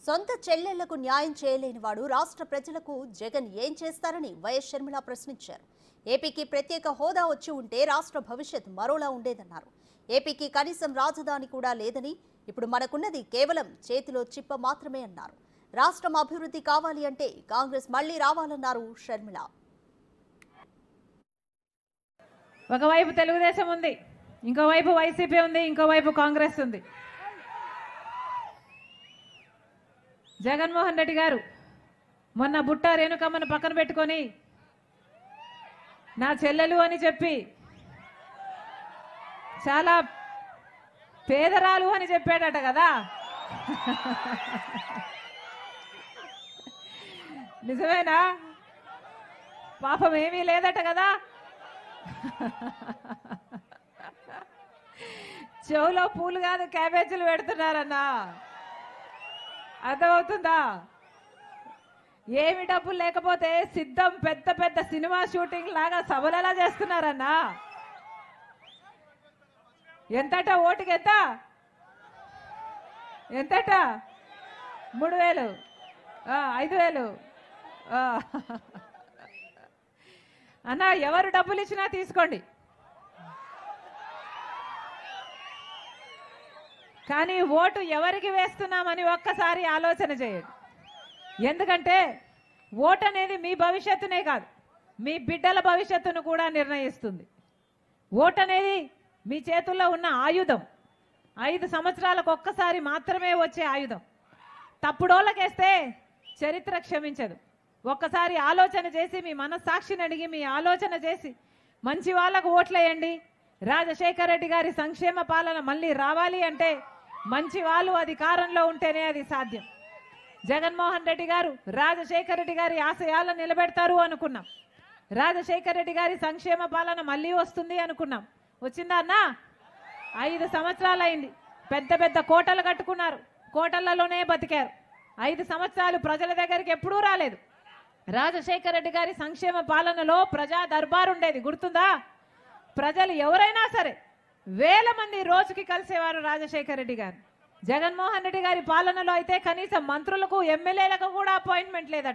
సొంత చెల్లెళ్లకు న్యాయం చేయలేని వాడు రాష్ట్ర ప్రజలకు జగన్ ఏం చేస్తారని వైఎస్ షర్మిల ప్రశ్నించారు. ఏపీకి ప్రత్యేక హోదా వచ్చి ఉంటే రాష్ట్ర భవిష్యత్ మరోలా ఉండేదన్నారు. ఏపీకి కనీసం రాజధాని కూడా లేదని, ఇప్పుడు మనకున్నది కేవలం చేతిలో చిప్ప మాత్రమే అన్నారు. రాష్ట్రం అభివృద్ధి కావాలి అంటే కాంగ్రెస్ మళ్లీ రావాలన్నారు షర్మిల. ఒకవైపు తెలుగుదేశం ఉంది, ఇంకోవైపు వైసీపీ ఉంది, ఇంకోవైపు కాంగ్రెస్ ఉంది. జగన్మోహన్ రెడ్డి గారు మొన్న బుట్ట రేణుకమ్మను పక్కన పెట్టుకొని నా చెల్లెలు అని చెప్పి చాలా పేదరాలు అని చెప్పాడట కదా. నిజమేనా? పాపం ఏమీ లేదట కదా. చెవులో పూలు కాదు క్యాబేజీలు పెడుతున్నారన్నా. అర్థమవుతుందా? ఏమి డబ్బులు లేకపోతే సిద్ధం పెద్ద పెద్ద సినిమా షూటింగ్ లాగా సభలలా చేస్తున్నారన్నా. ఎంతట ఓటుకి ఎంతట 3000 5000 అన్నా. ఎవరు డబ్బులు ఇచ్చినా తీసుకోండి, కానీ ఓటు ఎవరికి వేస్తున్నామని ఒక్కసారి ఆలోచన చేయండి. ఎందుకంటే ఓటు అనేది మీ భవిష్యత్తునే కాదు, మీ బిడ్డల భవిష్యత్తును కూడా నిర్ణయిస్తుంది. ఓటు అనేది మీ చేతుల్లో ఉన్న ఆయుధం. 5 సంవత్సరాలకు ఒక్కసారి మాత్రమే వచ్చే ఆయుధం. తప్పుడోళ్ళకేస్తే చరిత్ర క్షమించదు. ఒక్కసారి ఆలోచన చేసి, మీ మనస్సాక్షిని అడిగి, మీ ఆలోచన చేసి మంచి వాళ్ళకు ఓట్లేయండి. రాజశేఖర రెడ్డి గారి సంక్షేమ పాలన మళ్ళీ రావాలి అంటే మంచి వాళ్ళు అధికారంలో ఉంటేనే అది సాధ్యం. జగన్మోహన్ రెడ్డి గారు రాజశేఖర రెడ్డి గారి ఆశయాలను నిలబెడతారు అనుకున్నాం. రాజశేఖర రెడ్డి గారి సంక్షేమ పాలన మళ్ళీ వస్తుంది అనుకున్నాం. వచ్చిందా అన్నా? 5 సంవత్సరాలు అయింది. పెద్ద పెద్ద కోటలు కట్టుకున్నారు, కోటలలోనే బతికారు. 5 సంవత్సరాలు ప్రజల దగ్గరికి ఎప్పుడూ రాలేదు. రాజశేఖర రెడ్డి గారి సంక్షేమ పాలనలో ప్రజా దర్బారు ఉండేది, గుర్తుందా? ప్రజలు ఎవరైనా సరే వేల మంది రోజుకి కలిసేవారు రాజశేఖర రెడ్డి గారు. జగన్మోహన్ రెడ్డి గారి పాలనలో అయితే కనీసం మంత్రులకు ఎమ్మెల్యేలకు కూడా అపాయింట్మెంట్ లేదట.